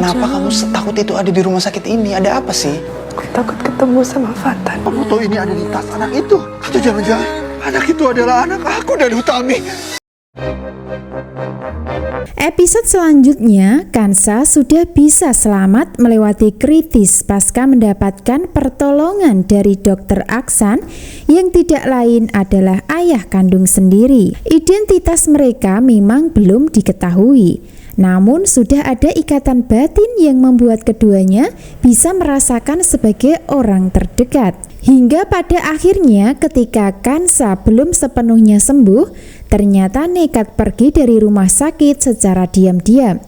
Kenapa kamu takut itu ada di rumah sakit ini? Ada apa sih? Aku takut ketemu sama Fatan. Foto ini ada di tas anak itu. Atau jangan-jangan anak itu adalah anak aku dan Utami. Episode selanjutnya, Kansa sudah bisa selamat melewati kritis pasca mendapatkan pertolongan dari Dokter Aksan yang tidak lain adalah ayah kandung sendiri. Identitas mereka memang belum diketahui, namun sudah ada ikatan batin yang membuat keduanya bisa merasakan sebagai orang terdekat. Hingga pada akhirnya ketika Kansa belum sepenuhnya sembuh, ternyata nekat pergi dari rumah sakit secara diam-diam.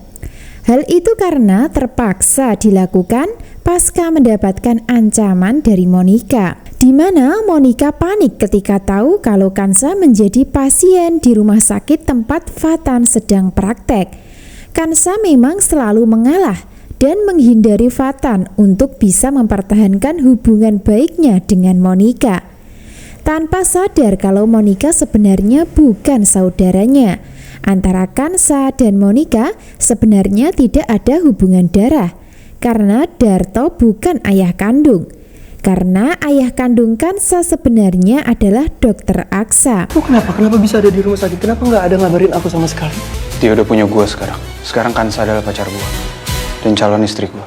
Hal itu karena terpaksa dilakukan pasca mendapatkan ancaman dari Monica, di mana Monica panik ketika tahu kalau Kansa menjadi pasien di rumah sakit tempat Fatan sedang praktek. Kansa memang selalu mengalah dan menghindari Fatan untuk bisa mempertahankan hubungan baiknya dengan Monica, tanpa sadar kalau Monica sebenarnya bukan saudaranya. Antara Kansa dan Monica sebenarnya tidak ada hubungan darah, karena Darto bukan ayah kandung. Karena ayah kandung Kansa sebenarnya adalah Dokter Aksa. Kenapa bisa ada di rumah sakit? Kenapa nggak ada ngabarin aku sama sekali? Dia udah punya gue sekarang. Sekarang Kansa adalah pacar gue dan calon istri gue.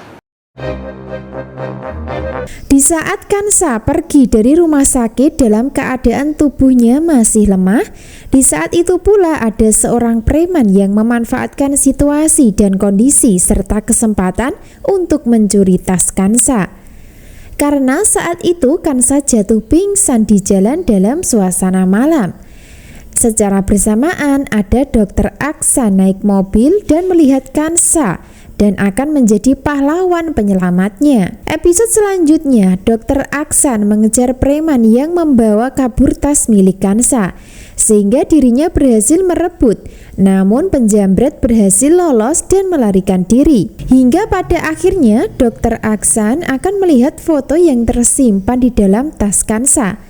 Di saat Kansa pergi dari rumah sakit dalam keadaan tubuhnya masih lemah, di saat itu pula ada seorang preman yang memanfaatkan situasi dan kondisi serta kesempatan untuk mencuri tas Kansa. Karena saat itu Kansa jatuh pingsan di jalan dalam suasana malam. Secara bersamaan ada Dokter Aksa naik mobil dan melihat Kansa dan akan menjadi pahlawan penyelamatnya. Episode selanjutnya, Dokter Aksan mengejar preman yang membawa kabur tas milik Kansa, sehingga dirinya berhasil merebut. Namun penjamret berhasil lolos dan melarikan diri. Hingga pada akhirnya Dokter Aksan akan melihat foto yang tersimpan di dalam tas Kansa.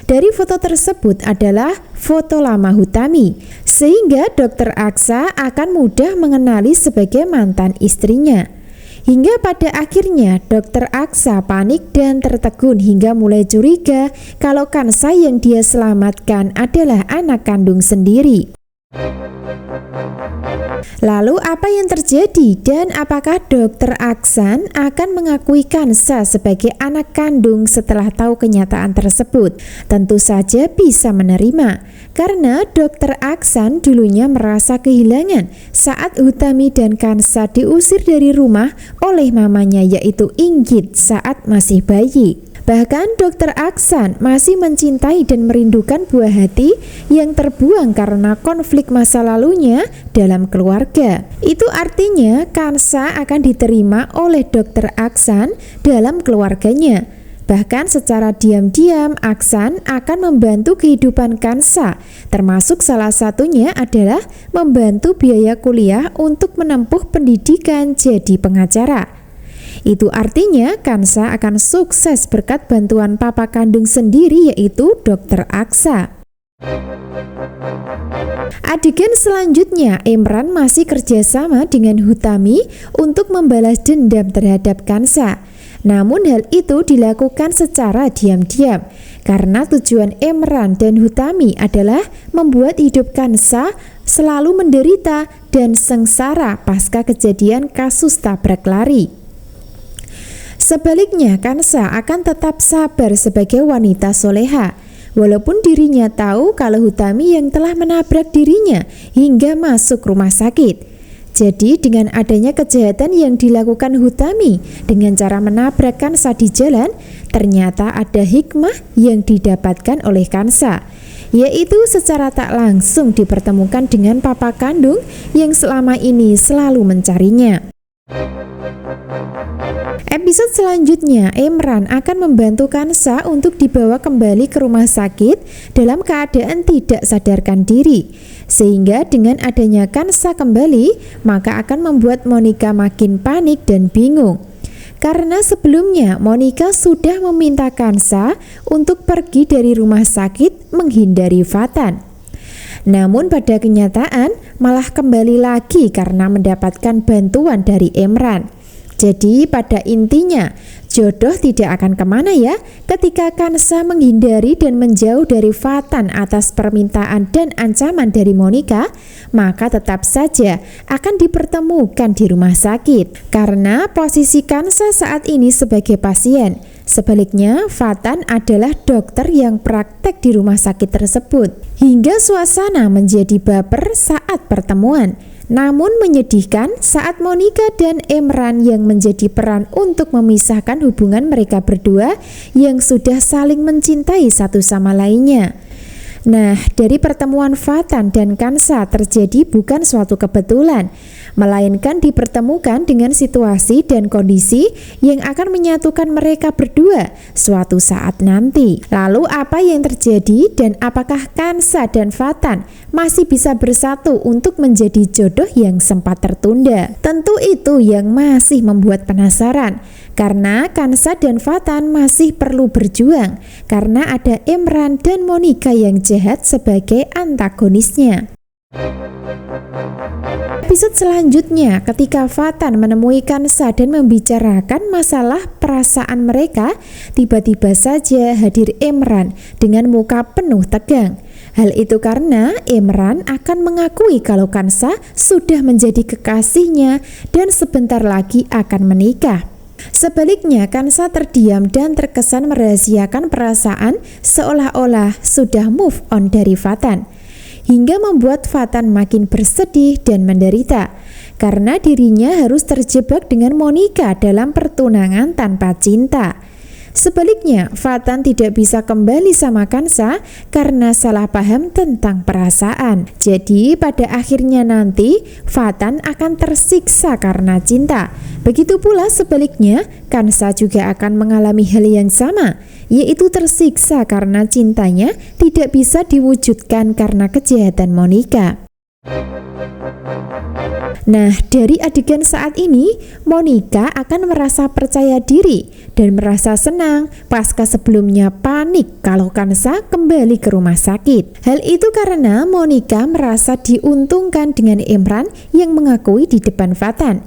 Dari foto tersebut adalah foto lama Utami, sehingga Dokter Aksa akan mudah mengenali sebagai mantan istrinya. Hingga pada akhirnya Dokter Aksa panik dan tertegun hingga mulai curiga kalau Kansa yang dia selamatkan adalah anak kandung sendiri. Lalu apa yang terjadi dan apakah Dokter Aksan akan mengakui Kansa sebagai anak kandung setelah tahu kenyataan tersebut? Tentu saja bisa menerima, karena Dokter Aksan dulunya merasa kehilangan saat Utami dan Kansa diusir dari rumah oleh mamanya yaitu Inggit saat masih bayi. Bahkan Dokter Aksan masih mencintai dan merindukan buah hati yang terbuang karena konflik masa lalunya dalam keluarga. Itu artinya Kansa akan diterima oleh Dokter Aksan dalam keluarganya. Bahkan secara diam-diam Aksan akan membantu kehidupan Kansa, termasuk salah satunya adalah membantu biaya kuliah untuk menempuh pendidikan jadi pengacara. Itu artinya Kansa akan sukses berkat bantuan papa kandung sendiri yaitu Dokter Aksa. Adegan selanjutnya, Imran masih kerjasama dengan Utami untuk membalas dendam terhadap Kansa. Namun hal itu dilakukan secara diam-diam karena tujuan Imran dan Utami adalah membuat hidup Kansa selalu menderita dan sengsara pasca kejadian kasus tabrak lari. Sebaliknya, Kansa akan tetap sabar sebagai wanita soleha, walaupun dirinya tahu kalau Utami yang telah menabrak dirinya hingga masuk rumah sakit. Jadi dengan adanya kejahatan yang dilakukan Utami dengan cara menabrak Kansa di jalan, ternyata ada hikmah yang didapatkan oleh Kansa, yaitu secara tak langsung dipertemukan dengan papa kandung yang selama ini selalu mencarinya. Episode selanjutnya, Imran akan membantu Kansa untuk dibawa kembali ke rumah sakit dalam keadaan tidak sadarkan diri. Sehingga dengan adanya Kansa kembali, maka akan membuat Monica makin panik dan bingung. Karena sebelumnya Monica sudah meminta Kansa untuk pergi dari rumah sakit menghindari Fatan. Namun pada kenyataan malah kembali lagi karena mendapatkan bantuan dari Imran. Jadi pada intinya jodoh tidak akan kemana ya ketika Kansa menghindari dan menjauh dari Fatan atas permintaan dan ancaman dari Monica, maka tetap saja akan dipertemukan di rumah sakit karena posisi Kansa saat ini sebagai pasien. Sebaliknya, Fatan adalah dokter yang praktek di rumah sakit tersebut. Hingga suasana menjadi baper saat pertemuan. Namun menyedihkan saat Monica dan Emran yang menjadi peran untuk memisahkan hubungan mereka berdua yang sudah saling mencintai satu sama lainnya. Nah, dari pertemuan Fatan dan Kansa terjadi bukan suatu kebetulan, melainkan dipertemukan dengan situasi dan kondisi yang akan menyatukan mereka berdua suatu saat nanti. Lalu apa yang terjadi dan apakah Kansa dan Fatan masih bisa bersatu untuk menjadi jodoh yang sempat tertunda? Tentu itu yang masih membuat penasaran. Karena Kansa dan Fatan masih perlu berjuang karena ada Emran dan Monica yang jahat sebagai antagonisnya. Episode selanjutnya ketika Fatan menemui Kansa dan membicarakan masalah perasaan mereka, tiba-tiba saja hadir Emran dengan muka penuh tegang. Hal itu karena Emran akan mengakui kalau Kansa sudah menjadi kekasihnya dan sebentar lagi akan menikah. Sebaliknya, Kansa terdiam dan terkesan merahasiakan perasaan seolah-olah sudah move on dari Fatan, hingga membuat Fatan makin bersedih dan menderita karena dirinya harus terjebak dengan Monica dalam pertunangan tanpa cinta. Sebaliknya, Fatan tidak bisa kembali sama Kansa karena salah paham tentang perasaan. Jadi pada akhirnya nanti Fatan akan tersiksa karena cinta. Begitu pula sebaliknya, Kansa juga akan mengalami hal yang sama, yaitu tersiksa karena cintanya tidak bisa diwujudkan karena kejahatan Monica. Nah, dari adegan saat ini, Monica akan merasa percaya diri dan merasa senang pasca sebelumnya panik kalau Kansa kembali ke rumah sakit. Hal itu karena Monica merasa diuntungkan dengan Emran yang mengakui di depan Fatan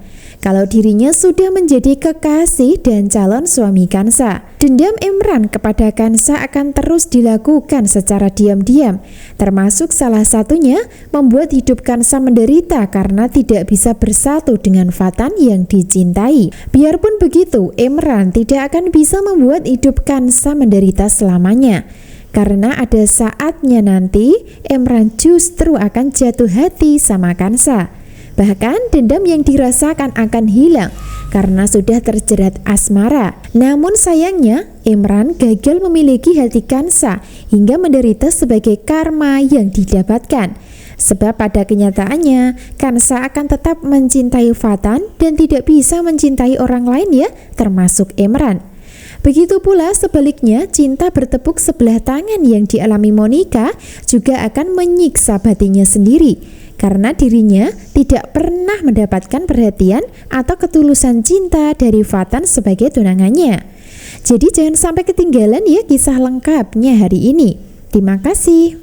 kalau dirinya sudah menjadi kekasih dan calon suami Kansa. Dendam Emran kepada Kansa akan terus dilakukan secara diam-diam, termasuk salah satunya membuat hidup Kansa menderita karena tidak bisa bersatu dengan Fatan yang dicintai. Biarpun begitu, Emran tidak akan bisa membuat hidup Kansa menderita selamanya. Karena ada saatnya nanti Emran justru akan jatuh hati sama Kansa. Bahkan dendam yang dirasakan akan hilang karena sudah terjerat asmara. Namun sayangnya Emran gagal memiliki hati Kansa hingga menderita sebagai karma yang didapatkan. Sebab pada kenyataannya Kansa akan tetap mencintai Fatan dan tidak bisa mencintai orang lain ya, termasuk Emran. Begitu pula sebaliknya, cinta bertepuk sebelah tangan yang dialami Monica juga akan menyiksa batinnya sendiri karena dirinya tidak pernah mendapatkan perhatian atau ketulusan cinta dari Fatan sebagai tunangannya. Jadi jangan sampai ketinggalan ya kisah lengkapnya hari ini. Terima kasih.